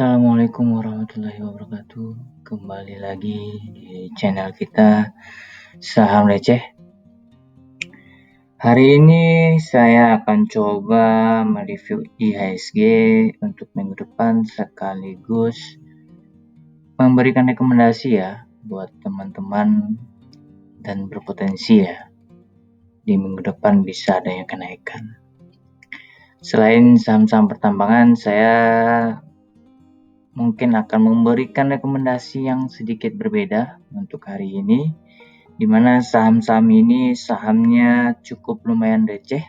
Assalamualaikum warahmatullahi wabarakatuh. Kembali lagi di channel kita Saham Receh. Hari ini saya akan coba mereview IHSG untuk minggu depan sekaligus memberikan rekomendasi ya buat teman-teman dan berpotensi ya di minggu depan bisa adanya kenaikan. Selain saham-saham pertambangan, saya mungkin akan memberikan rekomendasi yang sedikit berbeda untuk hari ini, di mana saham-saham ini sahamnya cukup lumayan receh,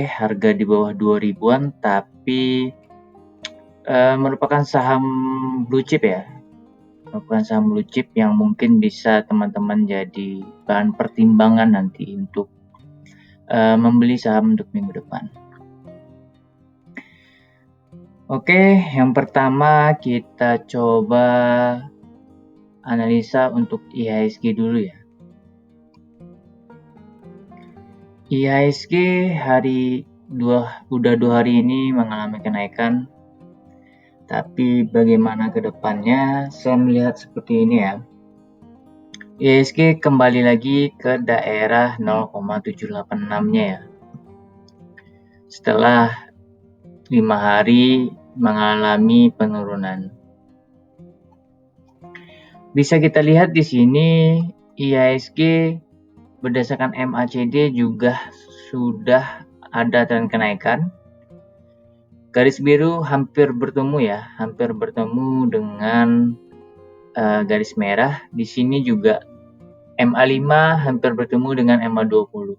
harga di bawah 2000-an, tapi merupakan saham blue chip ya, yang mungkin bisa teman-teman jadi bahan pertimbangan nanti untuk membeli saham untuk minggu depan. Oke, yang pertama kita coba analisa untuk IHSG dulu ya. IHSG udah 2 hari ini mengalami kenaikan, tapi bagaimana ke depannya saya melihat seperti ini ya. IHSG kembali lagi ke daerah 0,786-nya ya. Setelah 5 hari mengalami penurunan. Bisa kita lihat di sini IHSG berdasarkan MACD juga sudah ada tren kenaikan. Garis biru hampir bertemu dengan garis merah. Di sini juga MA5 hampir bertemu dengan MA20.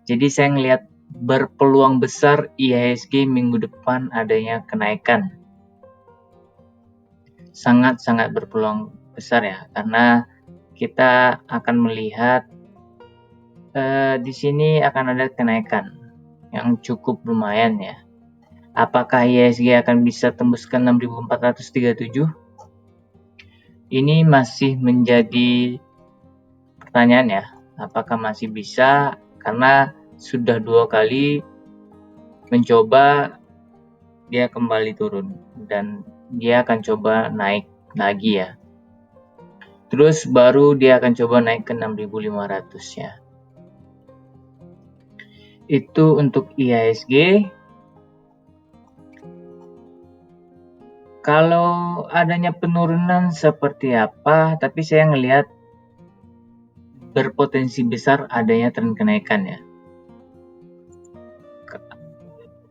Jadi saya ngelihat berpeluang besar IHSG minggu depan adanya kenaikan. Sangat-sangat berpeluang besar ya, karena kita akan melihat di sini akan ada kenaikan yang cukup lumayan ya. Apakah IHSG akan bisa tembus ke 6.437? Ini masih menjadi pertanyaan ya. Apakah masih bisa? Karena sudah 2 kali mencoba dia kembali turun dan dia akan coba naik lagi ya. Terus baru dia akan coba naik ke 6.500 ya. Itu untuk IHSG. Kalau adanya penurunan seperti apa, tapi saya ngelihat berpotensi besar adanya tren kenaikan ya.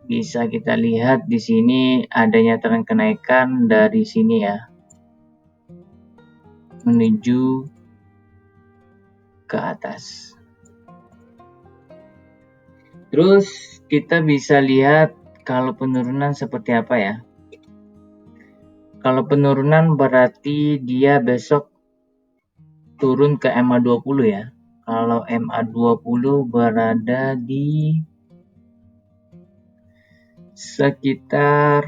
Bisa kita lihat di sini adanya tren kenaikan dari sini ya, menuju ke atas. Terus kita bisa lihat kalau penurunan seperti apa ya. Kalau penurunan berarti dia besok turun ke MA20 ya. Kalau MA20 berada di sekitar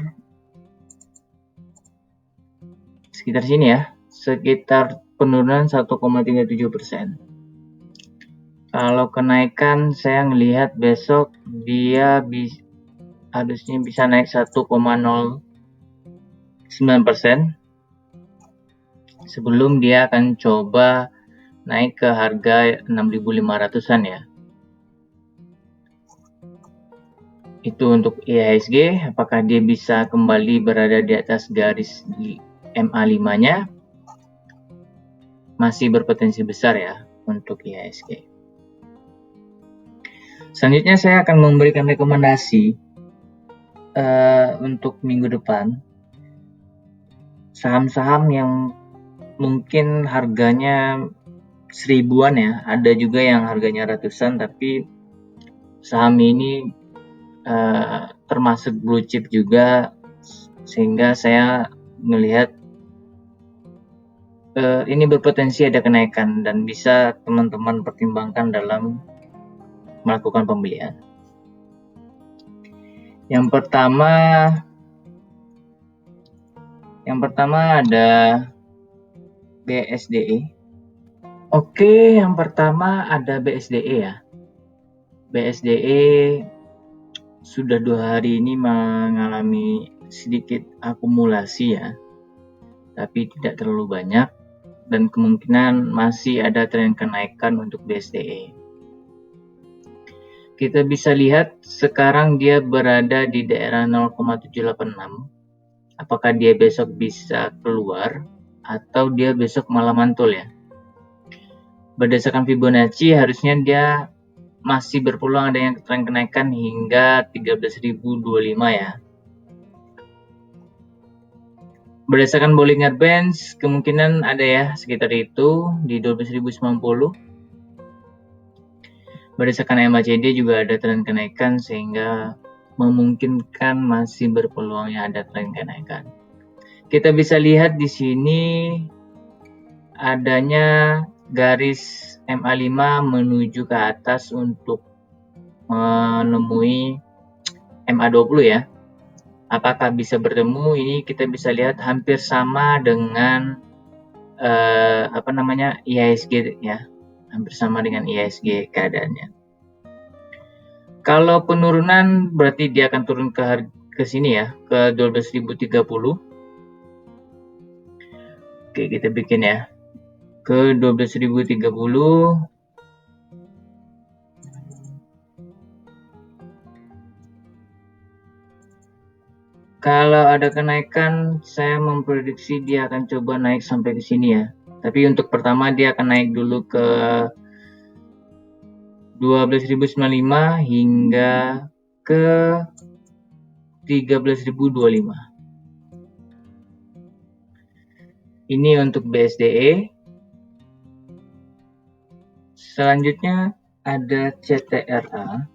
sini ya, sekitar penurunan 1,37%. Kalau kenaikan saya ngelihat besok dia harusnya bisa naik 1,09% sebelum dia akan coba naik ke harga 6.500-an ya. Itu untuk IHSG, apakah dia bisa kembali berada di atas garis di MA5-nya? Masih berpotensi besar ya untuk IHSG. Selanjutnya saya akan memberikan rekomendasi untuk minggu depan. Saham-saham yang mungkin harganya 1000-an ya, ada juga yang harganya ratusan, tapi saham ini termasuk blue chip juga, sehingga saya melihat ini berpotensi ada kenaikan dan bisa teman-teman pertimbangkan dalam melakukan pembelian. Yang pertama ada BSDE. Oke, yang pertama ada BSDE ya. BSDE sudah 2 hari ini mengalami sedikit akumulasi ya, tapi tidak terlalu banyak, dan kemungkinan masih ada tren kenaikan untuk BSDE. Kita bisa lihat sekarang dia berada di daerah 0,786. Apakah dia besok bisa keluar atau dia besok malah mantul ya? Berdasarkan Fibonacci harusnya dia masih berpeluang ada yang tren kenaikan hingga 13.025 ya. Berdasarkan Bollinger Bands kemungkinan ada ya sekitar itu di 12.090. Berdasarkan MACD juga ada tren kenaikan sehingga memungkinkan masih berpeluangnya ada tren kenaikan. Kita bisa lihat di sini adanya garis MA5 menuju ke atas untuk menemui MA20 ya. Apakah bisa bertemu? Ini kita bisa lihat hampir sama dengan IHSG ya. Hampir sama dengan IHSG keadaannya. Kalau penurunan berarti dia akan turun ke sini ya, ke 12.030. Oke, kita bikin ya. Ke 12.030. Kalau ada kenaikan, saya memprediksi dia akan coba naik sampai ke sini ya. Tapi untuk pertama dia akan naik dulu ke 12.095 hingga ke 13.025. Ini untuk BSDE. Selanjutnya ada CTRA.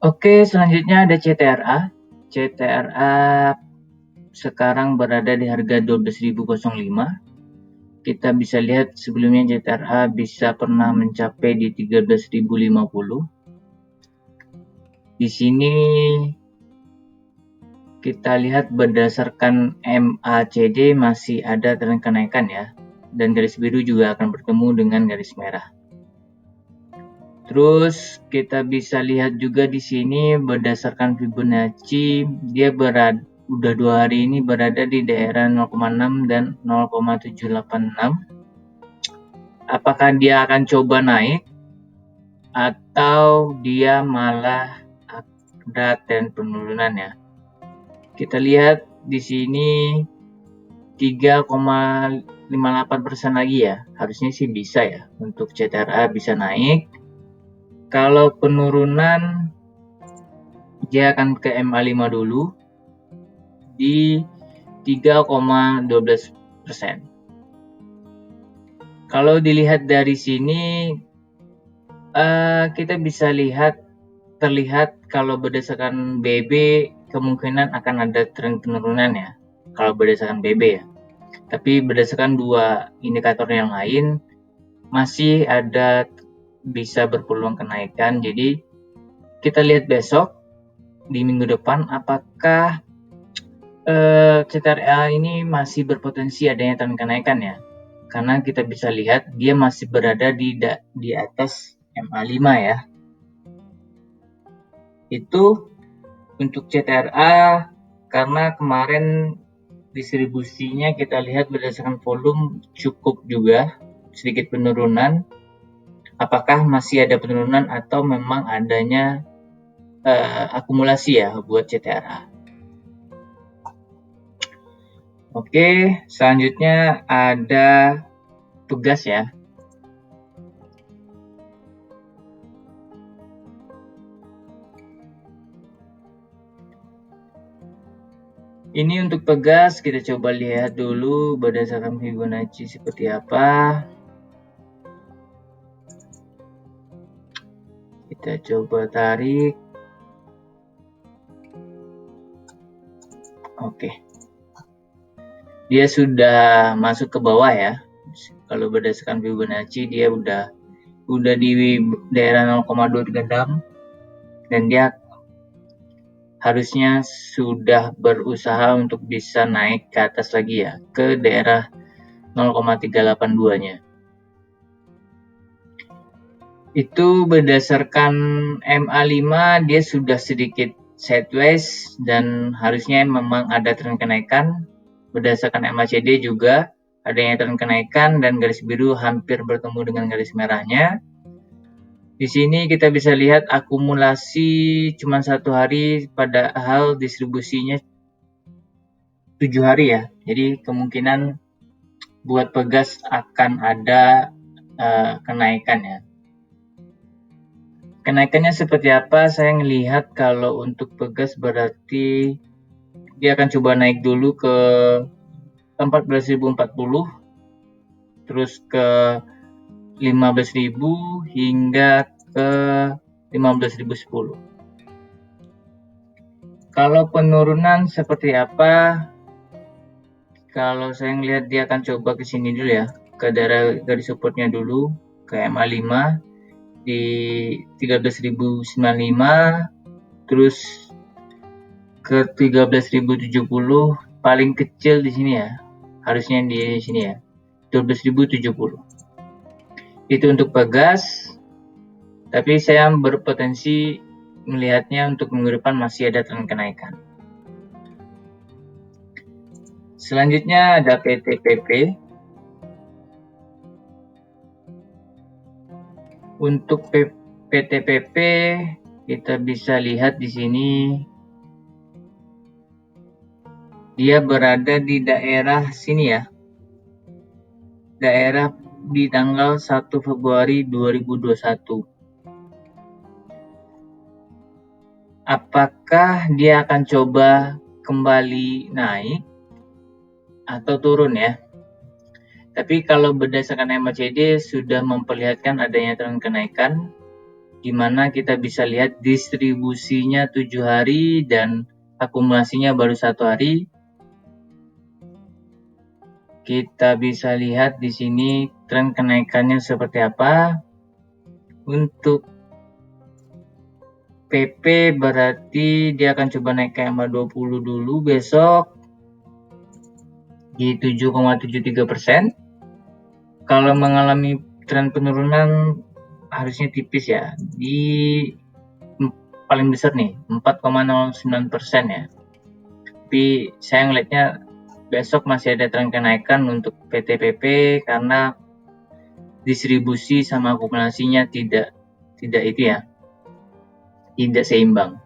Oke, selanjutnya ada CTRA. CTRA sekarang berada di harga 12.005. Kita bisa lihat sebelumnya CTRA bisa pernah mencapai di 13.050. Di sini kita lihat berdasarkan MACD masih ada tren kenaikan ya. Dan garis biru juga akan bertemu dengan garis merah. Terus kita bisa lihat juga di sini berdasarkan Fibonacci dia udah 2 hari ini berada di daerah 0,6 dan 0,786. Apakah dia akan coba naik atau dia malah ada tren penurunan ya? Kita lihat di sini 3,58% lagi ya. Harusnya sih bisa ya untuk CTRA bisa naik. Kalau penurunan dia akan ke MA5 dulu di 3,12%. Kalau dilihat dari sini kita bisa terlihat kalau berdasarkan BB kemungkinan akan ada tren penurunan ya. Kalau berdasarkan BB ya. Tapi berdasarkan dua indikator yang lain masih ada bisa berpeluang kenaikan. Jadi kita lihat besok di minggu depan apakah CTRA ini masih berpotensi adanya tren kenaikan ya. Karena kita bisa lihat dia masih berada di atas MA5 ya. Itu untuk CTRA karena kemarin distribusinya kita lihat berdasarkan volume cukup juga sedikit penurunan. Apakah masih ada penurunan atau memang adanya akumulasi ya buat CTRA. Oke, selanjutnya ada tugas ya. Ini untuk Pegas, kita coba lihat dulu berdasarkan Fibonacci seperti apa. Kita coba tarik. Oke. Dia sudah masuk ke bawah ya. Kalau berdasarkan Fibonacci dia udah di daerah 0,236 dan dia harusnya sudah berusaha untuk bisa naik ke atas lagi ya, ke daerah 0,382-nya. Itu berdasarkan MA5 dia sudah sedikit sideways dan harusnya memang ada tren kenaikan. Berdasarkan MACD juga adanya tren kenaikan dan garis biru hampir bertemu dengan garis merahnya. Di sini kita bisa lihat akumulasi cuma 1 hari, padahal distribusinya 7 hari ya. Jadi kemungkinan buat Pegas akan ada kenaikan ya. Kenaikannya seperti apa? Saya melihat kalau untuk Pegas berarti dia akan coba naik dulu ke 14.040, terus ke 15.000 hingga ke 15.010. Kalau penurunan seperti apa? Kalau saya melihat dia akan coba ke sini dulu ya, ke daerah garis supportnya dulu, ke MA5 di 13.095, terus ke 13.070, paling kecil di sini ya, harusnya di sini ya, 12.070. Itu untuk Pegas, tapi saya berpotensi melihatnya untuk minggu depan masih ada tren kenaikan. Selanjutnya ada PTPP. Untuk PTPP kita bisa lihat di sini dia berada di daerah sini ya. Daerah di tanggal 1 Februari 2021. Apakah dia akan coba kembali naik atau turun ya? Tapi kalau berdasarkan MACD sudah memperlihatkan adanya tren kenaikan, di mana kita bisa lihat distribusinya 7 hari dan akumulasinya baru 1 hari. Kita bisa lihat di sini tren kenaikannya seperti apa. Untuk PP berarti dia akan coba naik ke MA20 dulu besok di 7,73%. Kalau mengalami tren penurunan harusnya tipis ya, di paling besar nih 4,09% ya. Tapi saya ngelihatnya besok masih ada tren kenaikan untuk PTPP karena distribusi sama akumulasinya tidak itu ya, tidak seimbang.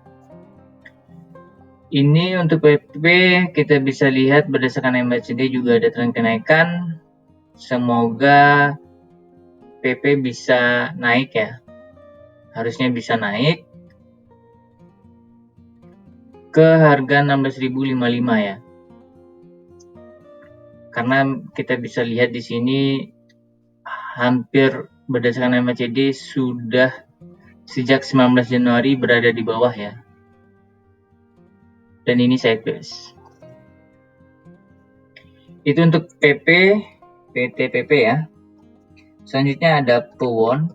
Ini untuk PP kita bisa lihat berdasarkan MACD juga ada tren kenaikan. Semoga PP bisa naik ya, harusnya bisa naik ke harga 16.055 ya, karena kita bisa lihat di sini hampir berdasarkan MACD sudah sejak 19 Januari berada di bawah ya, dan ini sideways. Itu untuk PTPP ya. Selanjutnya ada PWON.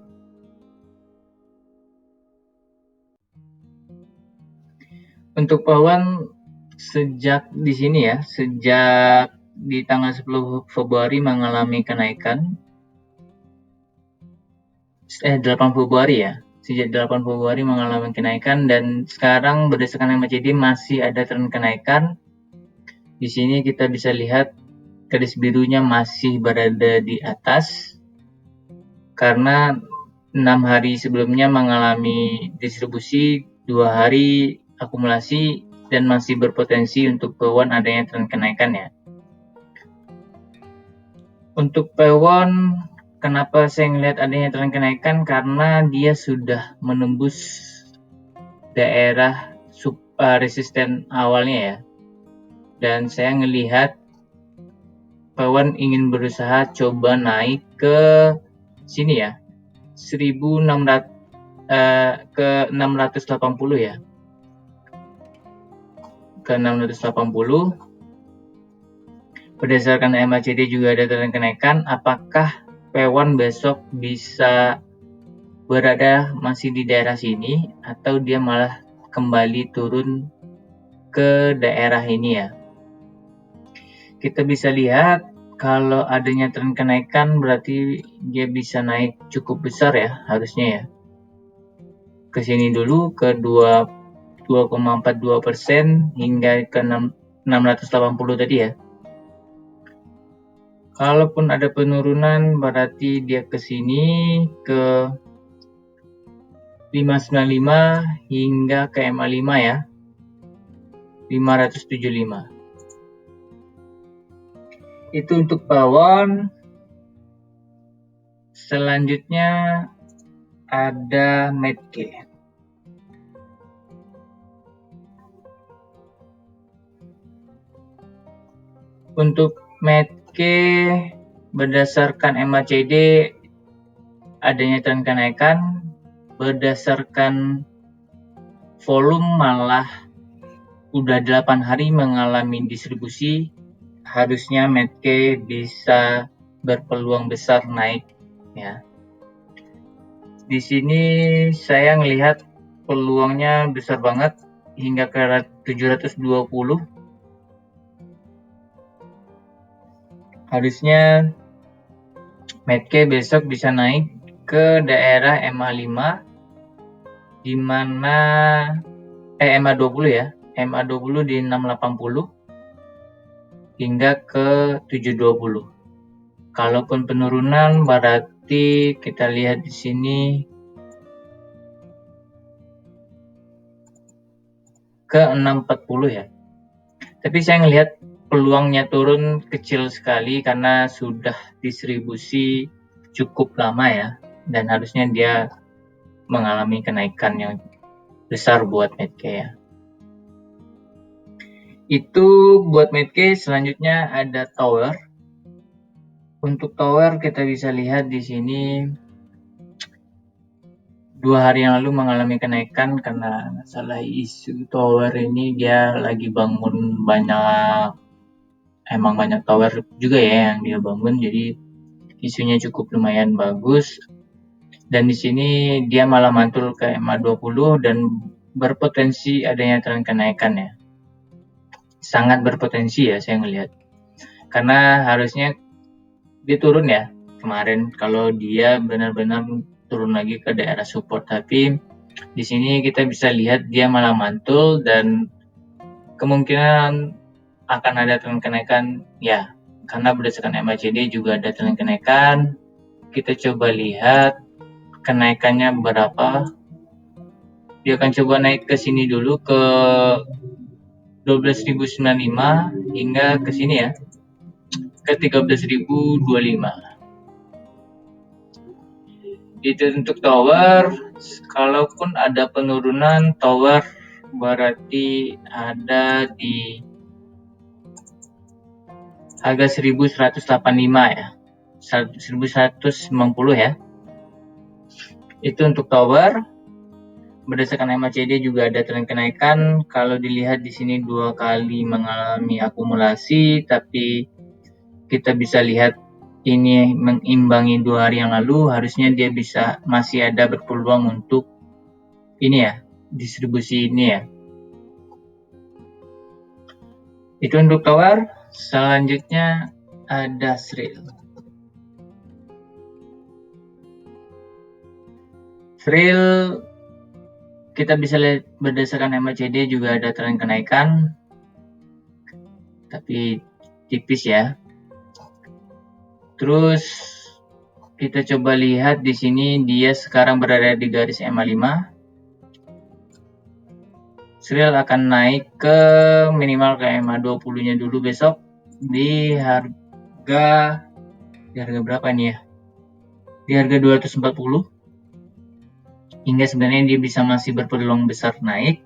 Untuk PWON sejak di sini ya, sejak di tanggal 10 Februari mengalami kenaikan. 8 Februari ya. Sejak 8 Februari mengalami kenaikan dan sekarang berdasarkan MACD masih ada tren kenaikan. Di sini kita bisa lihat garis birunya masih berada di atas karena 6 hari sebelumnya mengalami distribusi, 2 hari akumulasi, dan masih berpotensi untuk PWON adanya tren kenaikan ya. Untuk PWON, kenapa saya melihat adanya tren kenaikan? Karena dia sudah menembus daerah resisten awalnya ya. Dan saya melihat PWON ingin berusaha coba naik ke sini ya, 1600 ke 680 ya, ke 680. Berdasarkan MACD juga ada tren kenaikan. Apakah PWON besok bisa berada masih di daerah sini atau dia malah kembali turun ke daerah ini ya? Kita bisa lihat kalau adanya tren kenaikan berarti dia bisa naik cukup besar ya, harusnya ya. Ke sini dulu ke 2,42% hingga ke 680 tadi ya. Kalaupun ada penurunan berarti dia ke sini ke 595 hingga ke MA5 ya, 575. Itu untuk bawon. Selanjutnya ada MACD. Untuk MACD berdasarkan MACD adanya tren kenaikan, berdasarkan volume malah udah 8 hari mengalami distribusi, harusnya MACD bisa berpeluang besar naik ya. Di sini saya ngelihat peluangnya besar banget hingga ke 720. Harusnya MACD besok bisa naik ke daerah MA5 di mana MA20 ya. MA20 di 680 hingga ke 720. Kalaupun penurunan berarti kita lihat di sini ke 640 ya. Tapi saya ngelihat peluangnya turun kecil sekali karena sudah distribusi cukup lama ya, dan harusnya dia mengalami kenaikan yang besar buat MACD ya. Itu buat MACD. Selanjutnya ada tower. Untuk tower kita bisa lihat di sini 2 hari yang lalu mengalami kenaikan karena masalah isu tower ini. Dia lagi bangun banyak tower juga ya yang dia bangun, jadi isunya cukup lumayan bagus. Dan di sini dia malah mantul ke MA20 dan berpotensi adanya tren kenaikan ya. Sangat berpotensi ya saya ngelihat. Karena harusnya dia turun ya kemarin kalau dia benar-benar turun lagi ke daerah support, tapi di sini kita bisa lihat dia malah mantul dan kemungkinan akan ada tren kenaikan ya, karena berdasarkan MACD juga ada tren kenaikan. Kita coba lihat kenaikannya berapa. Dia akan coba naik ke sini dulu ke 12.095 hingga ke sini ya, ke 13.025. Itu untuk tower. Kalaupun ada penurunan tower berarti ada di harga 1185 ya, 1190 ya. Itu untuk tower. Berdasarkan MACD juga ada tren kenaikan. Kalau dilihat di sini 2 kali mengalami akumulasi, tapi kita bisa lihat ini mengimbangi 2 hari yang lalu. Harusnya dia bisa masih ada berpeluang untuk ini ya, distribusi ini ya. Itu untuk tower. Selanjutnya ada SRIL. SRIL kita bisa lihat berdasarkan MACD juga ada tren kenaikan, tapi tipis ya. Terus kita coba lihat di sini dia sekarang berada di garis MA5. SRIL akan naik ke minimal ke MA20-nya dulu besok di harga berapa nih ya? Di harga 240. Hingga sebenarnya dia bisa masih berpeluang besar naik.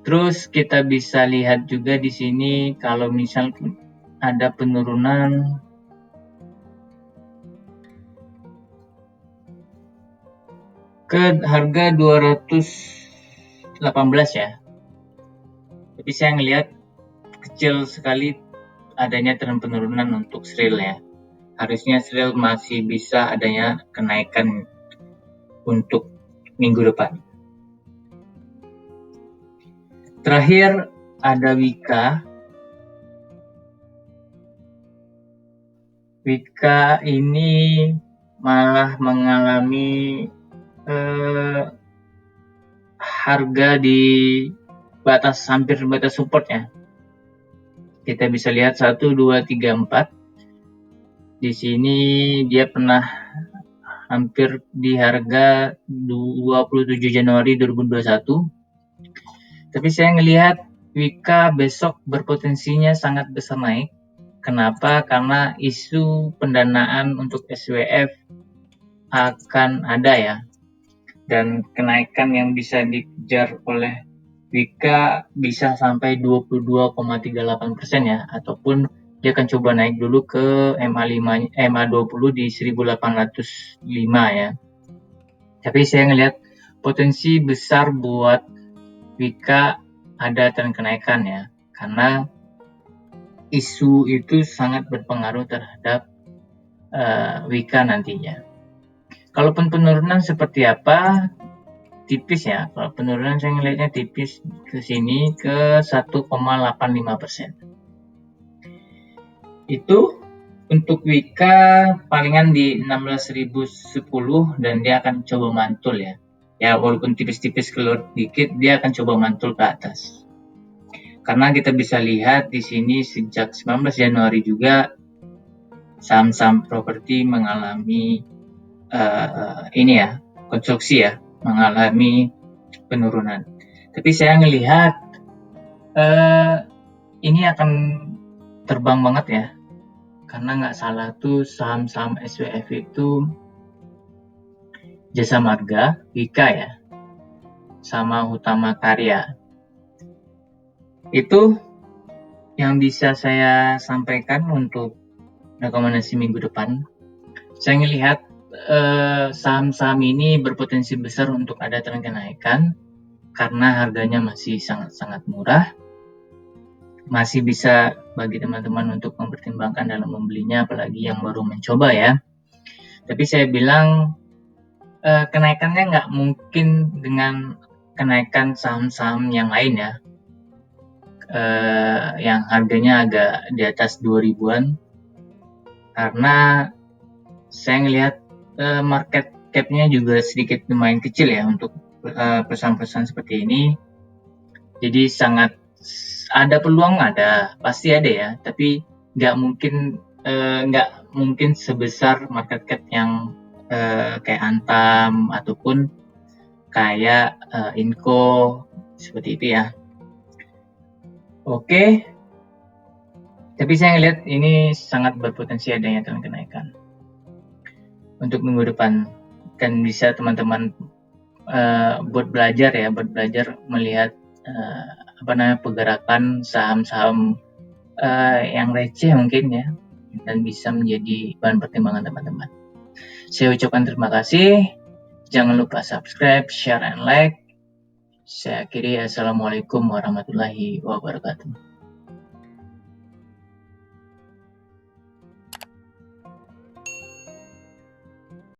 Terus kita bisa lihat juga di sini kalau misal ada penurunan ke harga 218 ya. Tapi saya ngelihat kecil sekali adanya tren penurunan untuk SRIL ya. Harusnya SRIL masih bisa adanya kenaikan untuk minggu depan. Terakhir ada Wika. Wika ini malah mengalami harga di hampir batas support ya. Kita bisa lihat 1, 2, 3, 4. Di sini dia pernah hampir di harga 27 Januari 2021. Tapi saya ngelihat Wika besok berpotensinya sangat besar naik. Kenapa? Karena isu pendanaan untuk SWF akan ada ya. Dan kenaikan yang bisa dikejar oleh Wika bisa sampai 22,38% ya, ataupun dia akan coba naik dulu ke MA20 di 1805 ya. Tapi saya ngelihat potensi besar buat Wika ada tren kenaikan ya, karena isu itu sangat berpengaruh terhadap Wika nantinya. Kalaupun penurunan seperti apa, tipis ya. Kalau penurunan saya ngelihatnya tipis ke sini ke 1,85%. Itu untuk Wika palingan di 16.010 dan dia akan coba mantul ya. Ya walaupun tipis-tipis keluar dikit, dia akan coba mantul ke atas. Karena kita bisa lihat di sini sejak 19 Januari juga saham-saham properti mengalami konstruksi ya, mengalami penurunan. Tapi saya ngelihat ini akan terbang banget ya, karena nggak salah tuh saham-saham SWF itu Jasa Marga, Wika ya, sama Utama Karya. Itu yang bisa saya sampaikan untuk rekomendasi minggu depan. Saya ngelihat saham-saham ini berpotensi besar untuk ada tren kenaikan karena harganya masih sangat-sangat murah. Masih bisa bagi teman-teman untuk mempertimbangkan dalam membelinya, apalagi yang baru mencoba ya. Tapi saya bilang kenaikannya nggak mungkin dengan kenaikan saham-saham yang lain ya, yang harganya agak di atas 2000-an, karena saya ngelihat market cap-nya juga sedikit lumayan kecil ya untuk perusahaan-perusahaan seperti ini. Jadi sangat ada peluang, pasti ada ya, tapi nggak mungkin sebesar market cap yang kayak Antam ataupun kayak Inco seperti itu ya. Oke. Tapi saya ngelihat ini sangat berpotensi adanya tren kenaikan untuk minggu depan, dan bisa teman-teman buat belajar melihat pergerakan saham-saham yang receh mungkin ya, dan bisa menjadi bahan pertimbangan teman-teman. Saya ucapkan terima kasih. Jangan lupa subscribe, share, and like. Saya akhiri. Assalamualaikum warahmatullahi wabarakatuh.